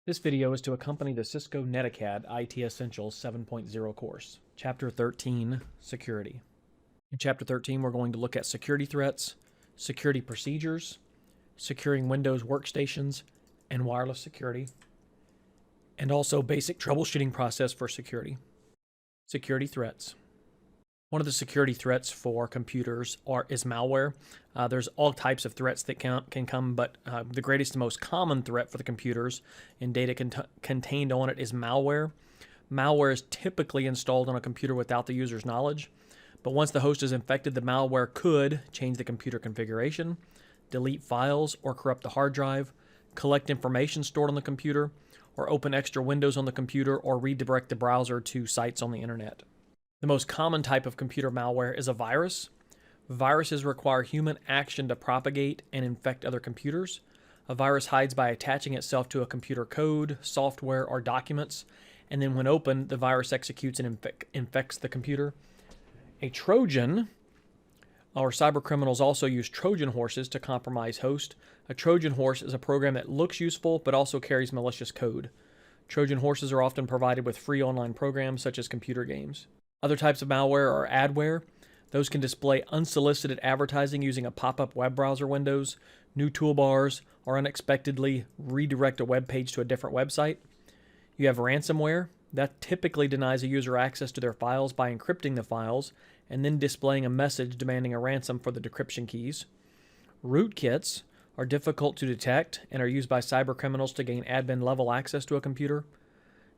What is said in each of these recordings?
This video is to accompany the Cisco Netacad IT Essentials 7.0 course, Chapter 13, Security. In Chapter 13, we're going to look at security threats, security procedures, securing Windows workstations and wireless security, and also basic troubleshooting process for security. Security threats. One of the security threats for computers is malware. There's all types of threats that can come, but the greatest and most common threat for the computers and data contained on it is malware. Malware is typically installed on a computer without the user's knowledge, but once the host is infected, the malware could change the computer configuration, delete files or corrupt the hard drive, collect information stored on the computer, or open extra windows on the computer, or redirect the browser to sites on the internet. The most common type of computer malware is a virus. Viruses require human action to propagate and infect other computers. A virus hides by attaching itself to a computer code, software, or documents, and then when opened, the virus executes and infects the computer. A Trojan, or cybercriminals also use Trojan horses to compromise hosts. A Trojan horse is a program that looks useful but also carries malicious code. Trojan horses are often provided with free online programs such as computer games. Other types of malware are adware. Those can display unsolicited advertising using a pop-up web browser windows, new toolbars, or unexpectedly redirect a web page to a different website. You have ransomware. That typically denies a user access to their files by encrypting the files and then displaying a message demanding a ransom for the decryption keys. Rootkits are difficult to detect and are used by cybercriminals to gain admin-level access to a computer.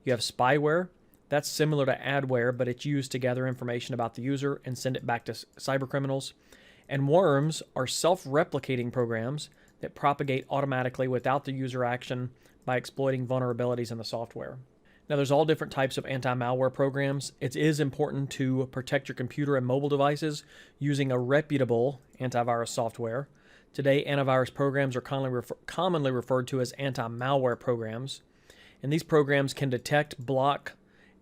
You have spyware. That's similar to adware, but it's used to gather information about the user and send it back to cybercriminals. And worms are self-replicating programs that propagate automatically without the user action by exploiting vulnerabilities in the software. Now, there's all different types of anti-malware programs. It is important to protect your computer and mobile devices using a reputable antivirus software. Today, antivirus programs are commonly referred to as anti-malware programs. And these programs can detect, block,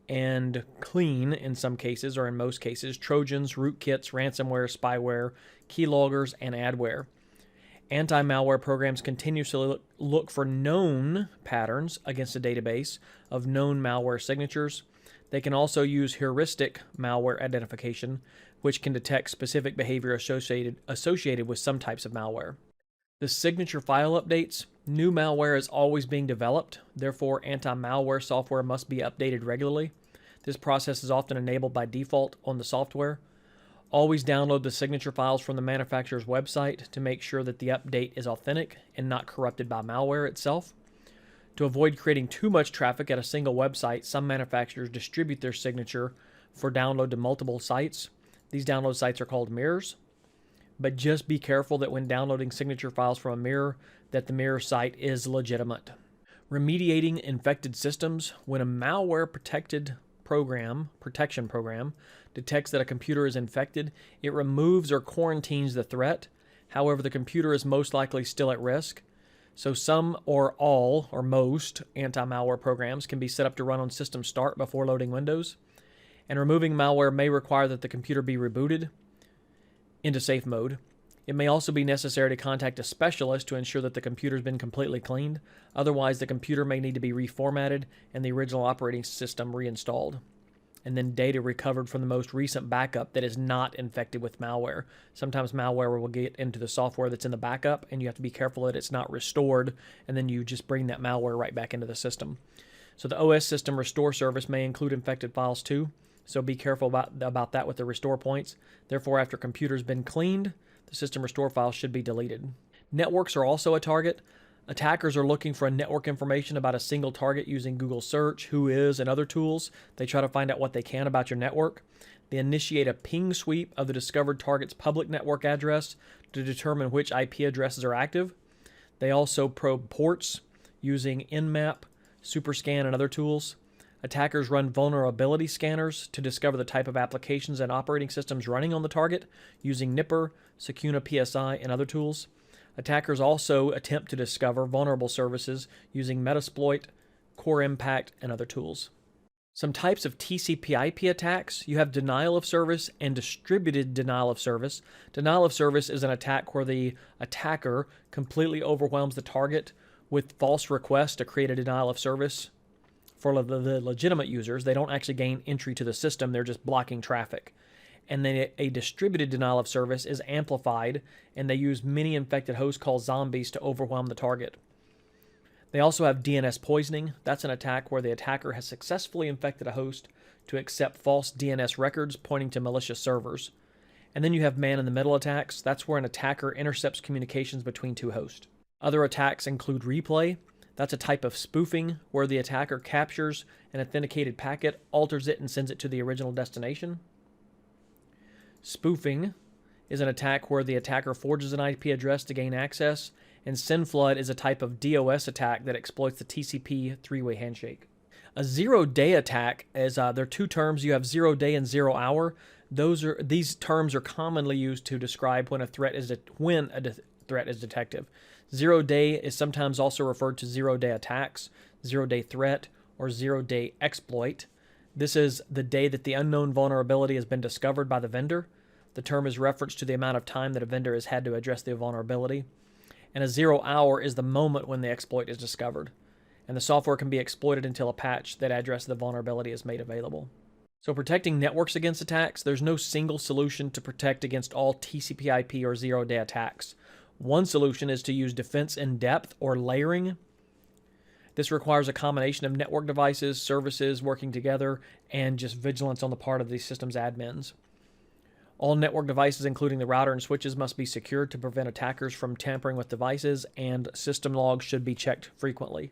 and clean, in some cases or in most cases, Trojans, rootkits, ransomware, spyware, keyloggers, and adware. Anti-malware programs continuously look for known patterns against a database of known malware signatures. They can also use heuristic malware identification, which can detect specific behavior associated with some types of malware. The signature file updates. New malware is always being developed, therefore anti-malware software must be updated regularly. This process is often enabled by default on the software. Always download the signature files from the manufacturer's website to make sure that the update is authentic and not corrupted by malware itself. To avoid creating too much traffic at a single website, some manufacturers distribute their signature for download to multiple sites. These download sites are called mirrors. But just be careful that when downloading signature files from a mirror, that the mirror site is legitimate. Remediating infected systems. When a malware protection program detects that a computer is infected, it removes or quarantines the threat. However, the computer is most likely still at risk. So some or all or most anti-malware programs can be set up to run on system start before loading Windows. And removing malware may require that the computer be rebooted into safe mode. It may also be necessary to contact a specialist to ensure that the computer has been completely cleaned. Otherwise, the computer may need to be reformatted and the original operating system reinstalled. And then data recovered from the most recent backup that is not infected with malware. Sometimes malware will get into the software that's in the backup, and you have to be careful that it's not restored, and then you just bring that malware right back into the system. So the OS system restore service may include infected files too. So be careful about that with the restore points. Therefore, after a computer's been cleaned, the system restore files should be deleted. Networks are also a target. Attackers are looking for network information about a single target using Google Search, Whois, and other tools. They try to find out what they can about your network. They initiate a ping sweep of the discovered target's public network address to determine which IP addresses are active. They also probe ports using Nmap, Superscan, and other tools. Attackers run vulnerability scanners to discover the type of applications and operating systems running on the target using Nipper, Secuna PSI, and other tools. Attackers also attempt to discover vulnerable services using Metasploit, Core Impact, and other tools. Some types of TCP/IP attacks. You have denial of service and distributed denial of service. Denial of service is an attack where the attacker completely overwhelms the target with false requests to create a denial of service. For the legitimate users, they don't actually gain entry to the system, they're just blocking traffic. And then a distributed denial of service is amplified, and they use many infected hosts called zombies to overwhelm the target. They also have DNS poisoning. That's an attack where the attacker has successfully infected a host to accept false DNS records pointing to malicious servers. And then you have man-in-the-middle attacks. That's where an attacker intercepts communications between two hosts. Other attacks include replay. That's a type of spoofing where the attacker captures an authenticated packet, alters it, and sends it to the original destination. Spoofing is an attack where the attacker forges an IP address to gain access, and SynFlood is a type of DOS attack that exploits the TCP three-way handshake. A zero-day attack is there are two terms. You have 0 day and 0 hour. These terms are commonly used to describe when a threat is detected. 0 day is sometimes also referred to 0 day attacks, 0 day threat, or 0 day exploit. This is the day that the unknown vulnerability has been discovered by the vendor. The term is reference to the amount of time that a vendor has had to address the vulnerability. And a 0 hour is the moment when the exploit is discovered. And the software can be exploited until a patch that addresses the vulnerability is made available. So protecting networks against attacks, there's no single solution to protect against all TCP/IP or 0 day attacks. One solution is to use defense in depth or layering. This requires a combination of network devices, services working together, and just vigilance on the part of the system's admins. All network devices, including the router and switches, must be secured to prevent attackers from tampering with devices, and system logs should be checked frequently.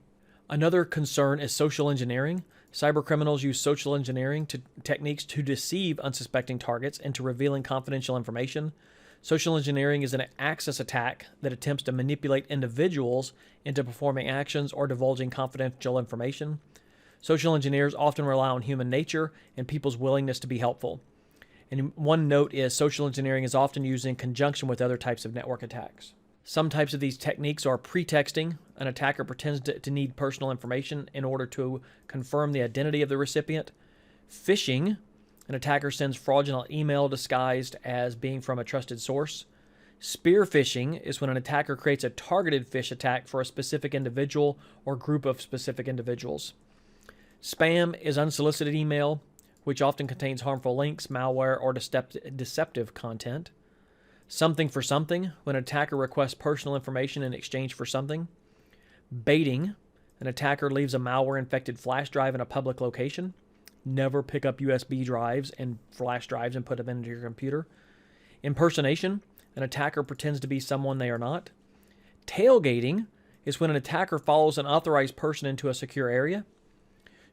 Another concern is social engineering. Cybercriminals use social engineering techniques to deceive unsuspecting targets into revealing confidential information. Social engineering is an access attack that attempts to manipulate individuals into performing actions or divulging confidential information. Social engineers often rely on human nature and people's willingness to be helpful. And one note is social engineering is often used in conjunction with other types of network attacks. Some types of these techniques are pretexting. An attacker pretends to need personal information in order to confirm the identity of the recipient. Phishing. An attacker sends fraudulent email disguised as being from a trusted source. Spear phishing is when an attacker creates a targeted phish attack for a specific individual or group of specific individuals. Spam is unsolicited email, which often contains harmful links, malware, or deceptive content. Something for something, when an attacker requests personal information in exchange for something. Baiting, an attacker leaves a malware-infected flash drive in a public location. Never pick up USB drives and flash drives and put them into your computer. Impersonation, an attacker pretends to be someone they are not. Tailgating is when an attacker follows an authorized person into a secure area.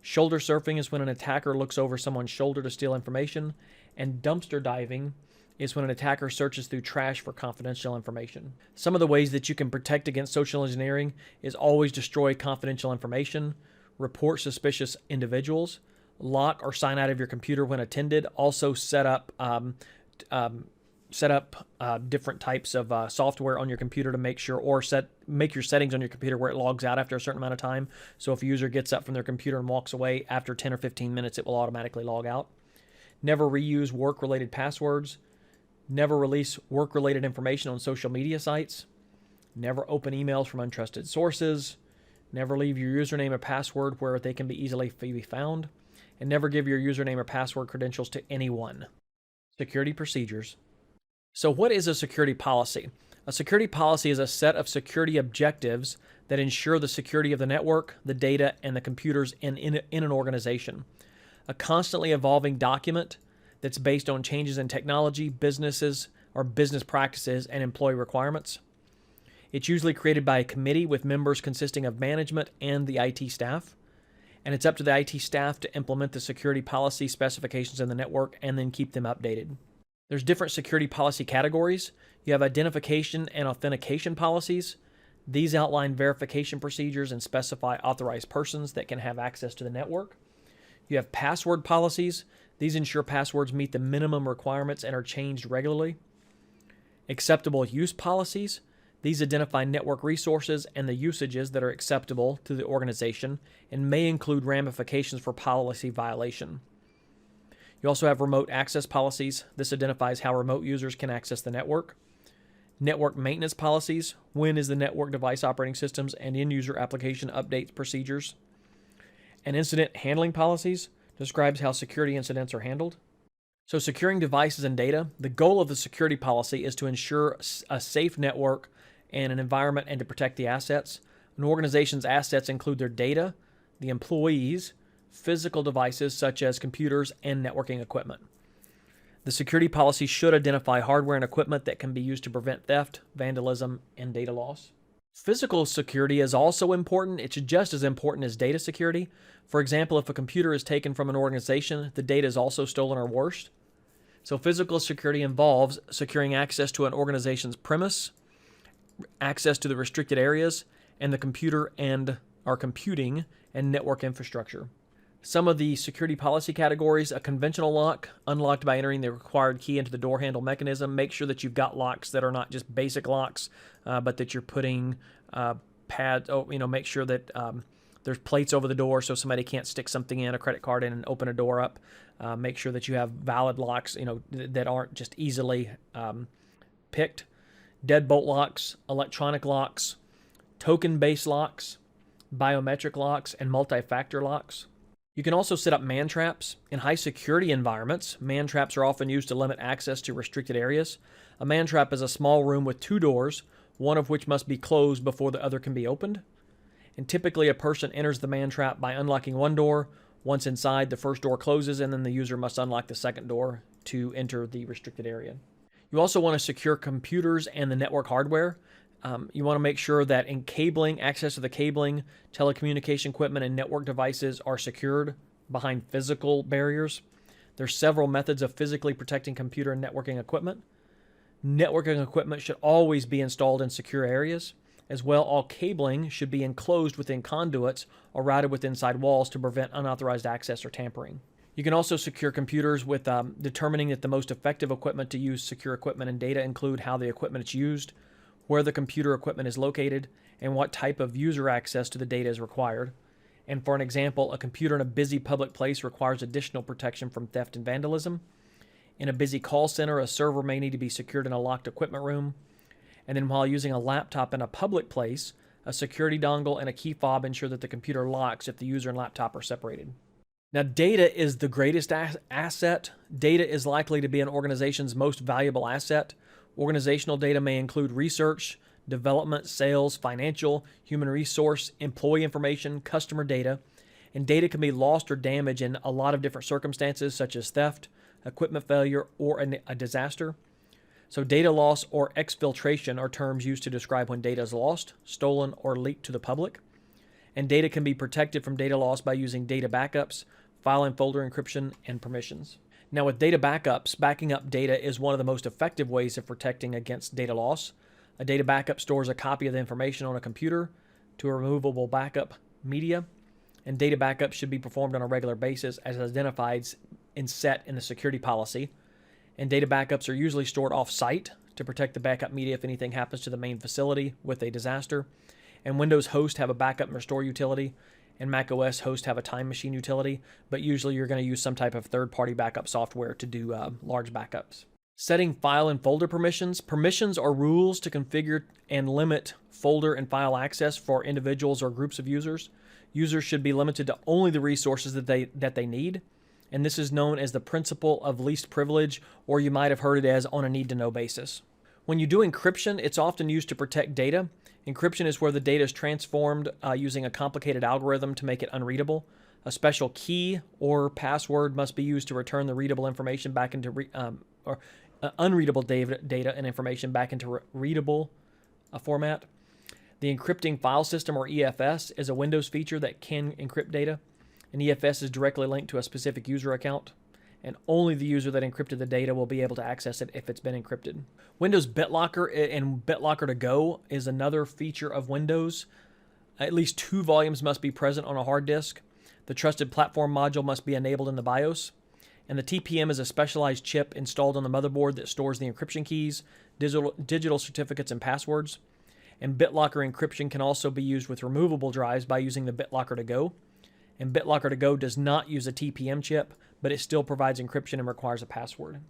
Shoulder surfing is when an attacker looks over someone's shoulder to steal information. And dumpster diving is when an attacker searches through trash for confidential information. Some of the ways that you can protect against social engineering is always destroy confidential information, report suspicious individuals, lock or sign out of your computer when attended. Also set up different types of software on your computer to make sure, or make your settings on your computer where it logs out after a certain amount of time. So if a user gets up from their computer and walks away after 10 or 15 minutes, it will automatically log out. Never reuse work-related passwords. Never release work-related information on social media sites. Never open emails from untrusted sources. Never leave your username or password where they can be easily found. And never give your username or password credentials to anyone. Security procedures. So what is a security policy? A security policy is a set of security objectives that ensure the security of the network, the data, and the computers in an organization. A constantly evolving document that's based on changes in technology, businesses, or business practices, and employee requirements. It's usually created by a committee with members consisting of management and the IT staff. And it's up to the IT staff to implement the security policy specifications in the network and then keep them updated. There's different security policy categories. You have identification and authentication policies. These outline verification procedures and specify authorized persons that can have access to the network. You have password policies. These ensure passwords meet the minimum requirements and are changed regularly. Acceptable use policies. These identify network resources and the usages that are acceptable to the organization and may include ramifications for policy violation. You also have remote access policies. This identifies how remote users can access the network. Network maintenance policies. When is the network device operating systems and end-user application updates procedures? And incident handling policies describes how security incidents are handled. So securing devices and data, the goal of the security policy is to ensure a safe network and an environment and to protect the assets. An organization's assets include their data, the employees, physical devices such as computers, and networking equipment. The security policy should identify hardware and equipment that can be used to prevent theft, vandalism, and data loss. Physical security is also important. It's just as important as data security. For example, if a computer is taken from an organization, the data is also stolen or worse. So physical security involves securing access to an organization's premise, access to the restricted areas, and the computer and our computing and network infrastructure. Some of the security policy categories: a conventional lock, unlocked by entering the required key into the door handle mechanism. Make sure that you've got locks that are not just basic locks, but that you're putting pads. Make sure that there's plates over the door so somebody can't stick something in, a credit card in, and open a door up. Make sure that you have valid locks, that aren't just easily picked. Deadbolt locks, electronic locks, token-based locks, biometric locks, and multi-factor locks. You can also set up man traps. In high security environments, man traps are often used to limit access to restricted areas. A man trap is a small room with two doors, one of which must be closed before the other can be opened. And typically a person enters the man trap by unlocking one door. Once inside, the first door closes, and then the user must unlock the second door to enter the restricted area. You also want to secure computers and the network hardware. You want to make sure that in cabling, access to the cabling, telecommunication equipment, and network devices are secured behind physical barriers. There's several methods of physically protecting computer and networking equipment. Networking equipment should always be installed in secure areas. As well, all cabling should be enclosed within conduits or routed with inside walls to prevent unauthorized access or tampering. You can also secure computers with determining that the most effective equipment to use secure equipment and data include how the equipment is used, where the computer equipment is located, and what type of user access to the data is required. And for an example, a computer in a busy public place requires additional protection from theft and vandalism. In a busy call center, a server may need to be secured in a locked equipment room. And then while using a laptop in a public place, a security dongle and a key fob ensure that the computer locks if the user and laptop are separated. Now, data is the greatest asset. Data is likely to be an organization's most valuable asset. Organizational data may include research, development, sales, financial, human resource, employee information, customer data. And data can be lost or damaged in a lot of different circumstances, such as theft, equipment failure, or a disaster. So data loss or exfiltration are terms used to describe when data is lost, stolen, or leaked to the public. And data can be protected from data loss by using data backups, file and folder encryption, and permissions. Now with data backups, backing up data is one of the most effective ways of protecting against data loss. A data backup stores a copy of the information on a computer to a removable backup media, and data backups should be performed on a regular basis as identified and set in the security policy. And data backups are usually stored off-site to protect the backup media if anything happens to the main facility with a disaster. And Windows host have a backup and restore utility, and Mac OS host have a time machine utility, but usually you're going to use some type of third-party backup software to do large backups. Setting file and folder permissions. Permissions are rules to configure and limit folder and file access for individuals or groups of users. Users should be limited to only the resources that they need, and this is known as the principle of least privilege, or you might have heard it as on a need-to-know basis. When you do encryption, it's often used to protect data. Encryption is where the data is transformed using a complicated algorithm to make it unreadable. A special key or password must be used to return the readable information back into unreadable data and information back into readable format. The encrypting file system, or EFS, is a Windows feature that can encrypt data. An EFS is directly linked to a specific user account, and only the user that encrypted the data will be able to access it if it's been encrypted. Windows BitLocker and BitLocker to Go is another feature of Windows. At least 2 volumes must be present on a hard disk. The Trusted Platform module must be enabled in the BIOS. And the TPM is a specialized chip installed on the motherboard that stores the encryption keys, digital certificates, and passwords. And BitLocker encryption can also be used with removable drives by using the BitLocker to Go. And BitLocker to Go does not use a TPM chip, but it still provides encryption and requires a password.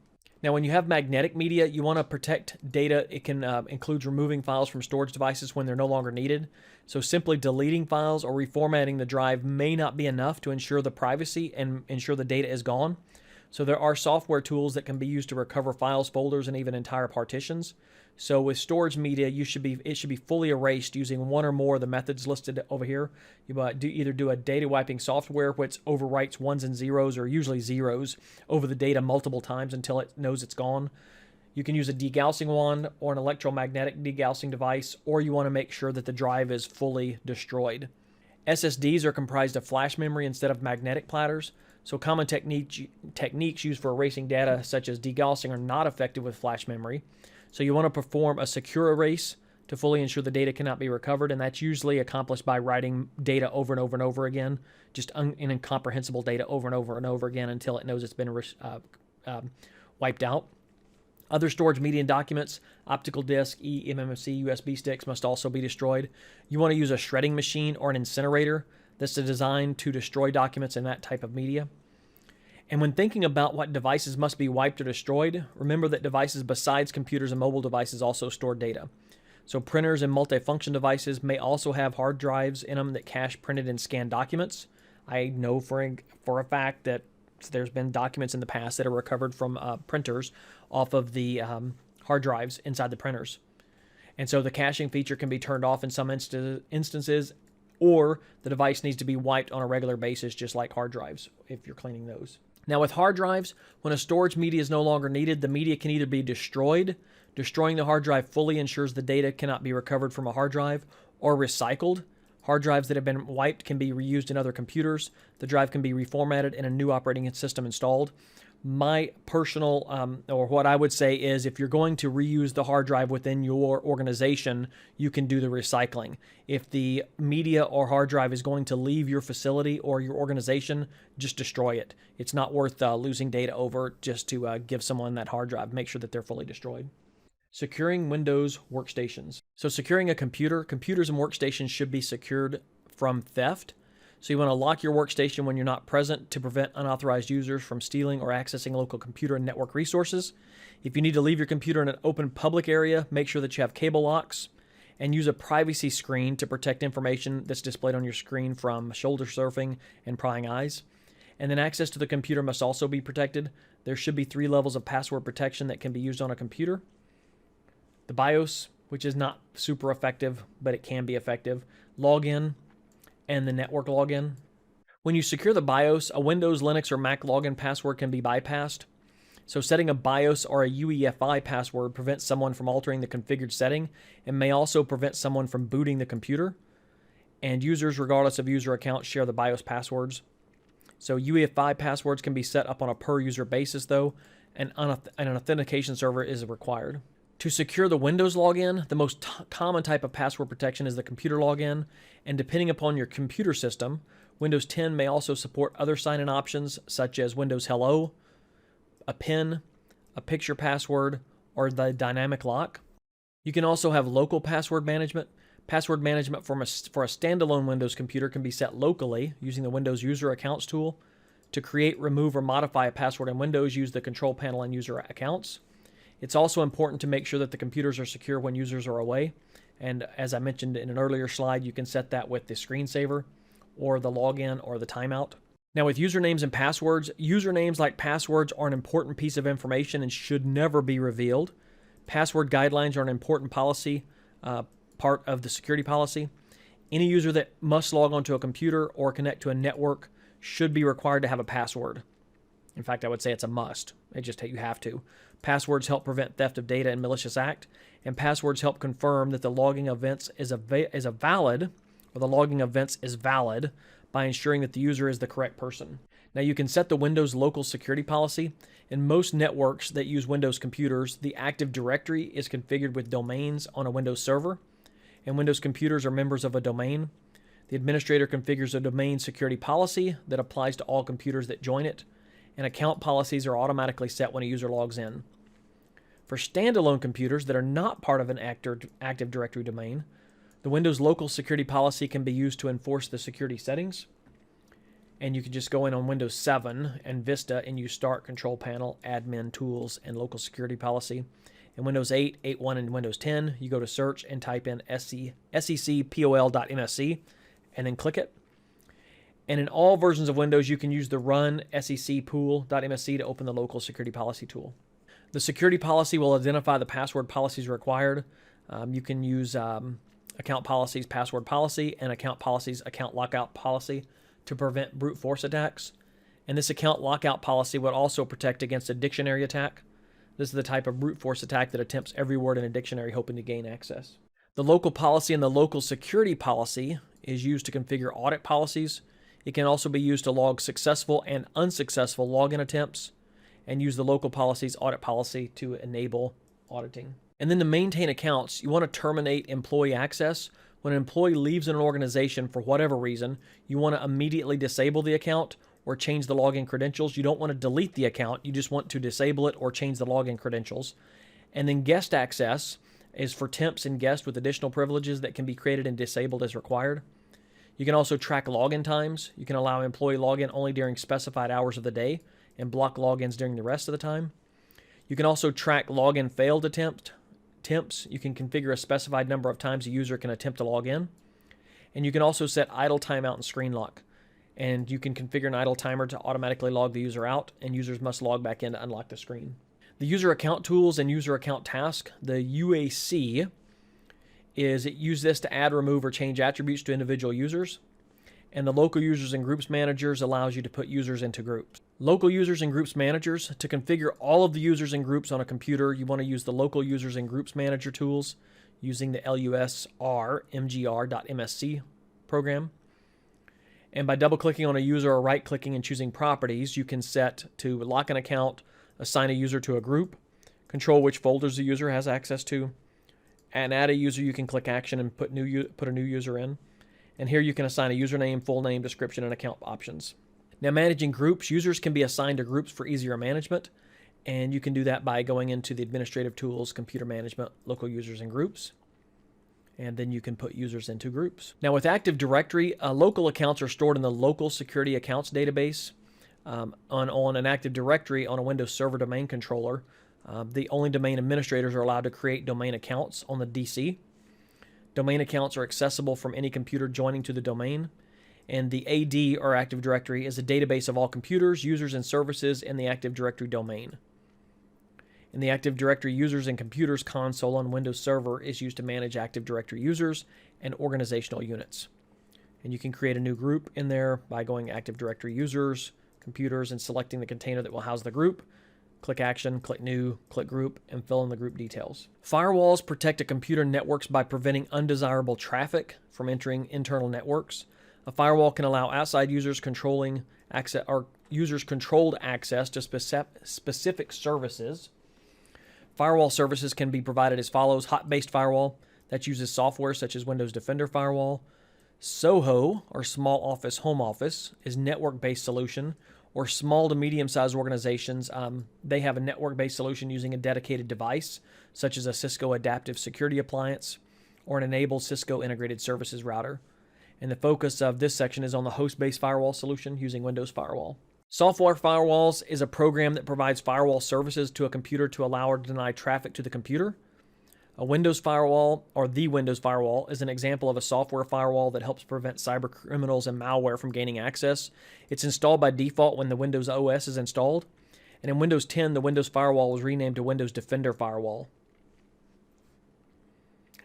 Now, when you have magnetic media, you want to protect data. It can include removing files from storage devices when they're no longer needed. So simply deleting files or reformatting the drive may not be enough to ensure the privacy and ensure the data is gone. So there are software tools that can be used to recover files, folders, and even entire partitions. So with storage media, it should be fully erased using one or more of the methods listed over here. You either do a data wiping software, which overwrites ones and zeros, or usually zeros, over the data multiple times until it knows it's gone. You can use a degaussing wand or an electromagnetic degaussing device, or you want to make sure that the drive is fully destroyed. SSDs are comprised of flash memory instead of magnetic platters. So common techniques used for erasing data, such as degaussing, are not effective with flash memory. So you want to perform a secure erase to fully ensure the data cannot be recovered, and that's usually accomplished by writing data over and over and over again, just incomprehensible data over and over and over again until it knows it's been wiped out. Other storage media and documents, optical disk, eMMC, USB sticks must also be destroyed. You want to use a shredding machine or an incinerator that's designed to destroy documents in that type of media. And when thinking about what devices must be wiped or destroyed, remember that devices besides computers and mobile devices also store data. So printers and multifunction devices may also have hard drives in them that cache printed and scanned documents. I know for a fact that there's been documents in the past that are recovered from printers off of the hard drives inside the printers. And so the caching feature can be turned off in some instances, or the device needs to be wiped on a regular basis, just like hard drives, if you're cleaning those. Now with hard drives, when a storage media is no longer needed, the media can either be destroyed. Destroying the hard drive fully ensures the data cannot be recovered from a hard drive, or recycled. Hard drives that have been wiped can be reused in other computers. The drive can be reformatted and a new operating system installed. My personal, or what I would say is, if you're going to reuse the hard drive within your organization, you can do the recycling. If the media or hard drive is going to leave your facility or your organization, just destroy it. It's not worth losing data over just to give someone that hard drive. Make sure that they're fully destroyed. Securing Windows workstations. So securing a computers and workstations should be secured from theft. So you want to lock your workstation when you're not present to prevent unauthorized users from stealing or accessing local computer and network resources. If you need to leave your computer in an open public area, make sure that you have cable locks, and use a privacy screen to protect information that's displayed on your screen from shoulder surfing and prying eyes. And then access to the computer must also be protected. There should be 3 levels of password protection that can be used on a computer. The BIOS, which is not super effective, but it can be effective. Login, and the network login. When you secure the BIOS, a Windows, Linux, or Mac login password can be bypassed. So setting a BIOS or a UEFI password prevents someone from altering the configured setting and may also prevent someone from booting the computer. And users, regardless of user account, share the BIOS passwords. So UEFI passwords can be set up on a per-user basis, though, and an authentication server is required. To secure the Windows login, the most common type of password protection is the computer login, and depending upon your computer system, Windows 10 may also support other sign-in options such as Windows Hello, a PIN, a picture password, or the dynamic lock. You can also have local password management. Password management for a standalone Windows computer can be set locally using the Windows User Accounts tool. To create, remove, or modify a password in Windows, use the control panel and user accounts. It's also important to make sure that the computers are secure when users are away. And as I mentioned in an earlier slide, you can set that with the screensaver or the login or the timeout. Now with usernames and passwords, usernames like passwords are an important piece of information and should never be revealed. Password guidelines are an important policy, part of the security policy. Any user that must log onto a computer or connect to a network should be required to have a password. In fact, I would say it's a must. You have to. Passwords help prevent theft of data and malicious act, and passwords help confirm that the logging events is valid by ensuring that the user is the correct person. Now you can set the Windows local security policy. In most networks that use Windows computers, the Active Directory is configured with domains on a Windows server, and Windows computers are members of a domain. The administrator configures a domain security policy that applies to all computers that join it, and account policies are automatically set when a user logs in. For standalone computers that are not part of an Active Directory domain, the Windows local security policy can be used to enforce the security settings. And you can just go in on Windows 7 and Vista and use Start, Control Panel, Admin, Tools, and Local Security Policy. In Windows 8, 8.1, and Windows 10, you go to Search and type in seccpol.msc and then click it. And in all versions of Windows, you can use the Run seccpool.msc to open the Local Security Policy tool. The security policy will identify the password policies required. You can use account policies, password policy, and account policies, account lockout policy to prevent brute force attacks. And this account lockout policy would also protect against a dictionary attack. This is the type of brute force attack that attempts every word in a dictionary hoping to gain access. The local policy and the local security policy is used to configure audit policies. It can also be used to log successful and unsuccessful login attempts, and use the local policy's audit policy to enable auditing. And then to maintain accounts, you want to terminate employee access. When an employee leaves an organization for whatever reason, you want to immediately disable the account or change the login credentials. You don't want to delete the account. You just want to disable it or change the login credentials. And then guest access is for temps and guests with additional privileges that can be created and disabled as required. You can also track login times. You can allow employee login only during specified hours of the day and block logins during the rest of the time. You can also track login failed attempts. You can configure a specified number of times a user can attempt to log in. And you can also set idle timeout and screen lock. And you can configure an idle timer to automatically log the user out, and users must log back in to unlock the screen. The user account tools and user account task, the UAC, is it uses this to add, remove, or change attributes to individual users. And the local users and groups managers allows you to put users into groups. Local users and groups managers, to configure all of the users and groups on a computer, you want to use the local users and groups manager tools using the lusr.mgr.msc program. And by double-clicking on a user or right-clicking and choosing properties, you can set to lock an account, assign a user to a group, control which folders the user has access to, and add a user. You can click action and put a new user in. And here you can assign a username, full name, description, and account options. Now, managing groups, users can be assigned to groups for easier management, and you can do that by going into the administrative tools, computer management, local users and groups, and then you can put users into groups. Now, with Active Directory, local accounts are stored in the local security accounts database. On an Active Directory on a Windows Server domain controller, the only domain administrators are allowed to create domain accounts on the DC. Domain accounts are accessible from any computer joining to the domain. And the AD, or Active Directory, is a database of all computers, users, and services in the Active Directory domain. And the Active Directory Users and Computers console on Windows Server is used to manage Active Directory users and organizational units. And you can create a new group in there by going Active Directory Users, Computers, and selecting the container that will house the group. Click Action, click New, click Group, and fill in the group details. Firewalls protect a computer networks by preventing undesirable traffic from entering internal networks. A firewall can allow outside users controlling access or users controlled access to specific services. Firewall services can be provided as follows: hot-based firewall that uses software such as Windows Defender Firewall. SOHO, or Small Office Home Office, is network-based solution. Or small to medium-sized organizations, they have a network-based solution using a dedicated device, such as a Cisco Adaptive Security Appliance or an enabled Cisco Integrated Services Router. And the focus of this section is on the host-based firewall solution using Windows Firewall. Software firewalls is a program that provides firewall services to a computer to allow or deny traffic to the computer. A Windows Firewall, or the Windows Firewall, is an example of a software firewall that helps prevent cyber criminals and malware from gaining access. It's installed by default when the Windows OS is installed. And in Windows 10, the Windows Firewall was renamed to Windows Defender Firewall.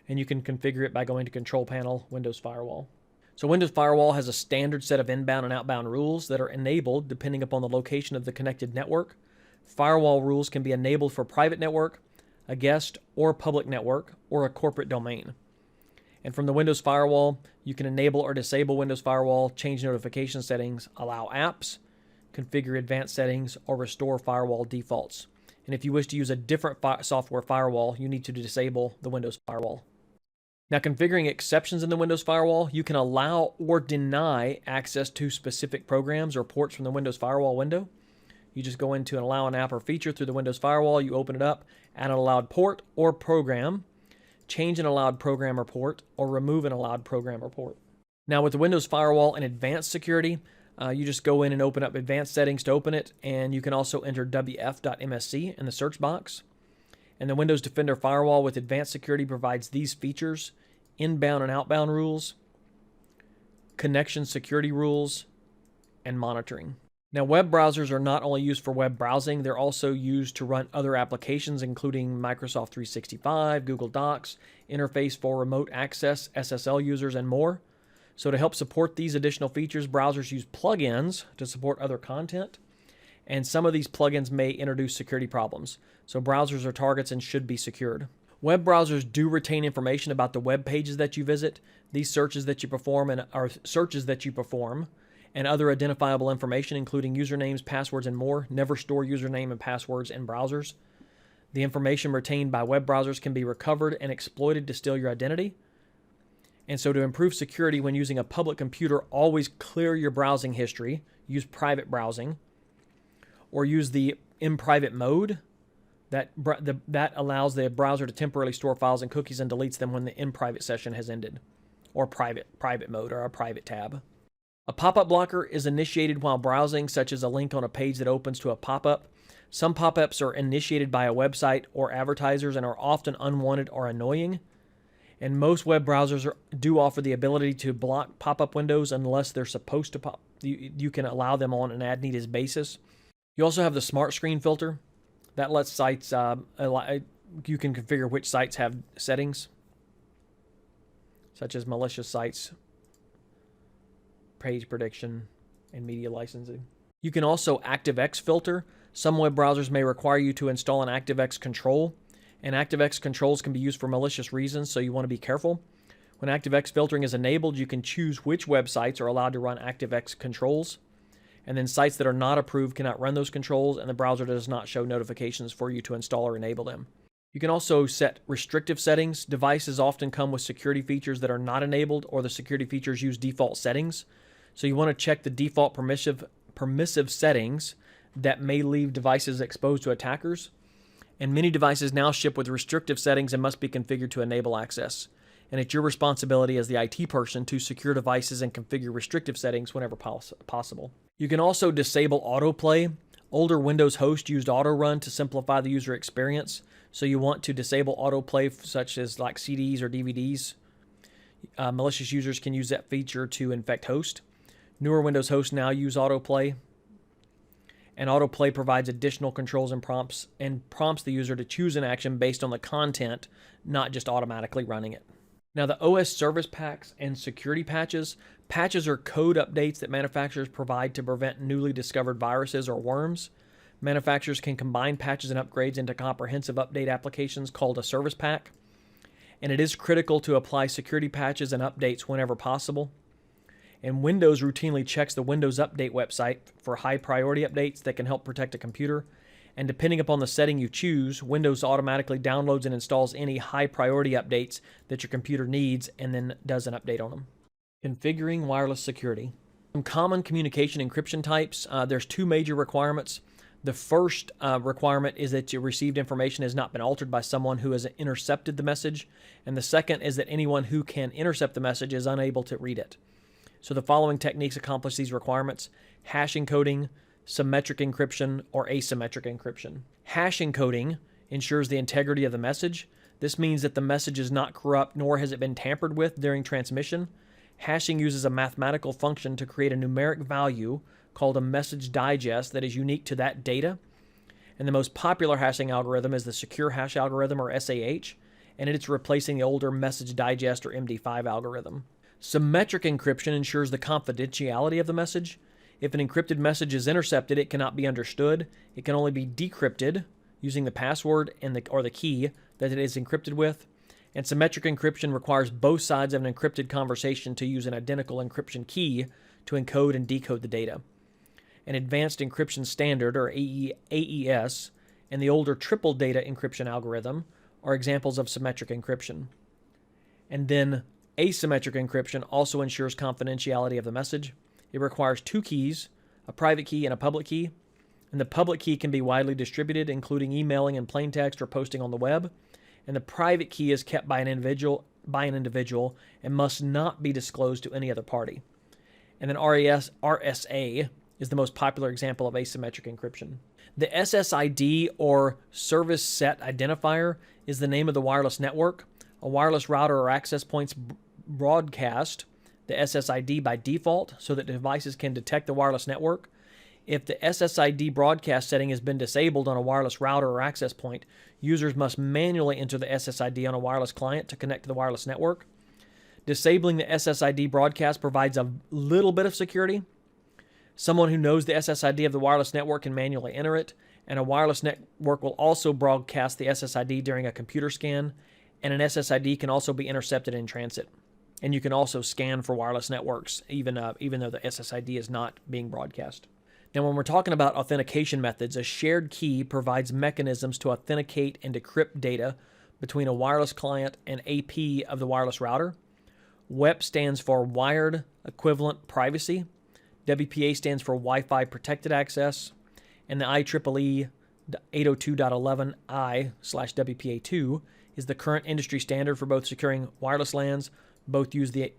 And you can configure it by going to Control Panel, Windows Firewall. So Windows Firewall has a standard set of inbound and outbound rules that are enabled depending upon the location of the connected network. Firewall rules can be enabled for private network, a guest or public network, or a corporate domain. And from the Windows Firewall, you can enable or disable Windows Firewall, change notification settings, allow apps, configure advanced settings, or restore firewall defaults. And if you wish to use a different software firewall, you need to disable the Windows Firewall. Now, configuring exceptions in the Windows Firewall, you can allow or deny access to specific programs or ports from the Windows Firewall window. You just go into and allow an app or feature through the Windows Firewall, you open it up, add an allowed port or program, change an allowed program or port, or remove an allowed program or port. Now with the Windows Firewall and Advanced Security, You just go in and open up advanced settings to open it, and you can also enter wf.msc in the search box. And the Windows Defender Firewall with advanced security provides these features: inbound and outbound rules, connection security rules, and monitoring. Now, web browsers are not only used for web browsing, they're also used to run other applications, including Microsoft 365, Google Docs, interface for remote access, SSL users, and more. So to help support these additional features, browsers use plugins to support other content, and some of these plugins may introduce security problems. So browsers are targets and should be secured. Web browsers do retain information about the web pages that you visit, these searches that you perform, and other identifiable information, including usernames, passwords, and more. Never store username and passwords in browsers. The information retained by web browsers can be recovered and exploited to steal your identity. And so to improve security when using a public computer, always clear your browsing history, use private browsing, or use the in private mode. That allows the browser to temporarily store files and cookies and deletes them when the in private session has ended, or private mode, or a private tab. A pop-up blocker is initiated while browsing, such as a link on a page that opens to a pop-up. Some pop-ups are initiated by a website or advertisers and are often unwanted or annoying. And most web browsers do offer the ability to block pop-up windows unless they're supposed to pop. You can allow them on an as-needed basis. You also have the smart screen filter. That lets sites, you can configure which sites have settings, such as malicious sites, page prediction, and media licensing. You can also ActiveX filter. Some web browsers may require you to install an ActiveX control, and ActiveX controls can be used for malicious reasons, so you want to be careful. When ActiveX filtering is enabled, you can choose which websites are allowed to run ActiveX controls, and then sites that are not approved cannot run those controls, and the browser does not show notifications for you to install or enable them. You can also set restrictive settings. Devices often come with security features that are not enabled, or the security features use default settings. So you want to check the default permissive settings that may leave devices exposed to attackers. And many devices now ship with restrictive settings and must be configured to enable access. And it's your responsibility as the IT person to secure devices and configure restrictive settings whenever possible. You can also disable autoplay. Older Windows hosts used autorun to simplify the user experience. So you want to disable autoplay, such as like CDs or DVDs. Malicious users can use that feature to infect host. Newer Windows hosts now use autoplay, and autoplay provides additional controls and prompts the user to choose an action based on the content, not just automatically running it. Now, the OS service packs and security patches. Patches are code updates that manufacturers provide to prevent newly discovered viruses or worms. Manufacturers can combine patches and upgrades into comprehensive update applications called a service pack, and it is critical to apply security patches and updates whenever possible. And Windows routinely checks the Windows Update website for high priority updates that can help protect a computer. And depending upon the setting you choose, Windows automatically downloads and installs any high priority updates that your computer needs and then does an update on them. Configuring wireless security. Some common communication encryption types. There's two major requirements. The first requirement is that your received information has not been altered by someone who has intercepted the message. And the second is that anyone who can intercept the message is unable to read it. So the following techniques accomplish these requirements: hash encoding, symmetric encryption, or asymmetric encryption. Hash encoding ensures the integrity of the message. This means that the message is not corrupt, nor has it been tampered with during transmission. Hashing uses a mathematical function to create a numeric value called a message digest that is unique to that data. And the most popular hashing algorithm is the secure hash algorithm, or SAH, and it's replacing the older message digest or MD5 algorithm. Symmetric encryption ensures the confidentiality of the message. If an encrypted message is intercepted, it cannot be understood. It can only be decrypted using the password or the key that it is encrypted with. And symmetric encryption requires both sides of an encrypted conversation to use an identical encryption key to encode and decode the data. An advanced encryption standard, or AES, and the older triple data encryption algorithm are examples of symmetric encryption. And then asymmetric encryption also ensures confidentiality of the message. It requires two keys, a private key and a public key. And the public key can be widely distributed, including emailing in plain text or posting on the web. And the private key is kept by an individual and must not be disclosed to any other party. And then RSA is the most popular example of asymmetric encryption. The SSID, or Service Set Identifier, is the name of the wireless network. A wireless router or access points broadcast the SSID by default so that devices can detect the wireless network. If the SSID broadcast setting has been disabled on a wireless router or access point, users must manually enter the SSID on a wireless client to connect to the wireless network. Disabling the SSID broadcast provides a little bit of security. Someone who knows the SSID of the wireless network can manually enter it, and a wireless network will also broadcast the SSID during a computer scan, and an SSID can also be intercepted in transit. And you can also scan for wireless networks, even though the SSID is not being broadcast. Now, when we're talking about authentication methods, a shared key provides mechanisms to authenticate and decrypt data between a wireless client and AP of the wireless router. WEP stands for Wired Equivalent Privacy. WPA stands for Wi-Fi Protected Access. And the IEEE 802.11i/WPA2 is the current industry standard for both securing wireless LANs. They both use the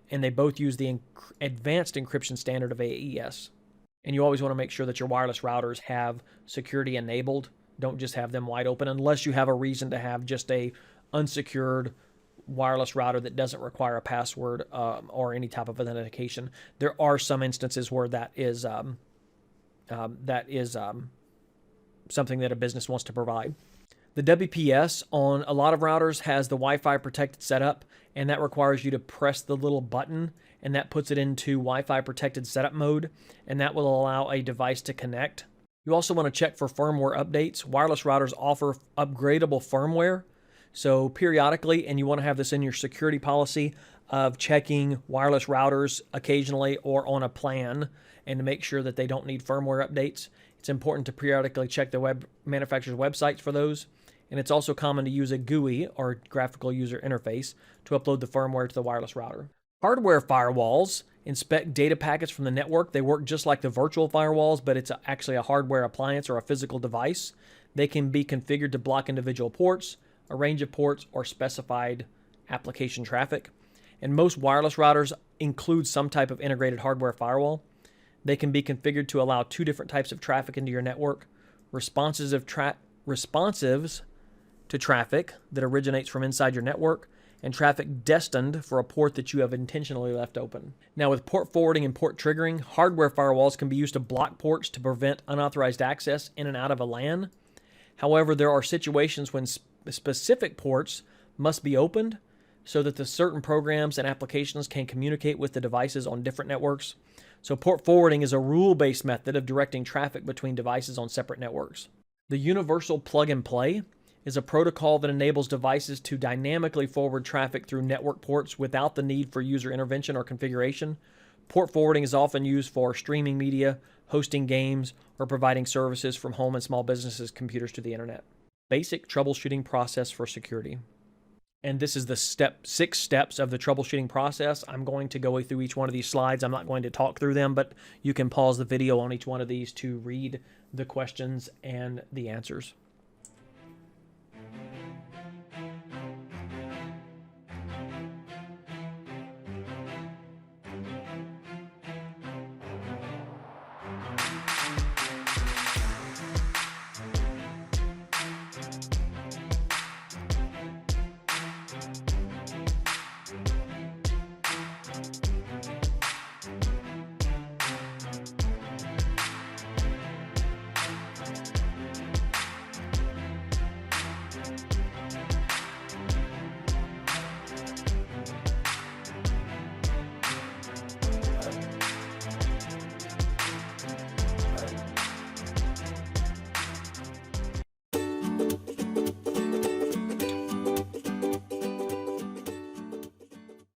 advanced encryption standard of AES. And you always want to make sure that your wireless routers have security enabled. Don't just have them wide open unless you have a reason to have just a unsecured wireless router that doesn't require a password or any type of authentication. There are some instances where that is something that a business wants to provide. The WPS on a lot of routers has the Wi-Fi protected setup, and that requires you to press the little button, and that puts it into Wi-Fi protected setup mode, and that will allow a device to connect. You also want to check for firmware updates. Wireless routers offer upgradable firmware, so periodically, and you want to have this in your security policy of checking wireless routers occasionally or on a plan, and to make sure that they don't need firmware updates. It's important to periodically check the web manufacturer's websites for those. And it's also common to use a GUI, or graphical user interface, to upload the firmware to the wireless router. Hardware firewalls inspect data packets from the network. They work just like the virtual firewalls, but it's actually a hardware appliance or a physical device. They can be configured to block individual ports, a range of ports, or specified application traffic. And most wireless routers include some type of integrated hardware firewall. They can be configured to allow two different types of traffic into your network: responsives to traffic that originates from inside your network, and traffic destined for a port that you have intentionally left open. Now, with port forwarding and port triggering, hardware firewalls can be used to block ports to prevent unauthorized access in and out of a LAN. However, there are situations when specific ports must be opened so that the certain programs and applications can communicate with the devices on different networks. So port forwarding is a rule-based method of directing traffic between devices on separate networks. The universal plug-and-play is a protocol that enables devices to dynamically forward traffic through network ports without the need for user intervention or configuration. Port forwarding is often used for streaming media, hosting games, or providing services from home and small businesses' computers to the internet. Basic troubleshooting process for security. And this is the 6 steps of the troubleshooting process. I'm going to go through each one of these slides. I'm not going to talk through them, but you can pause the video on each one of these to read the questions and the answers.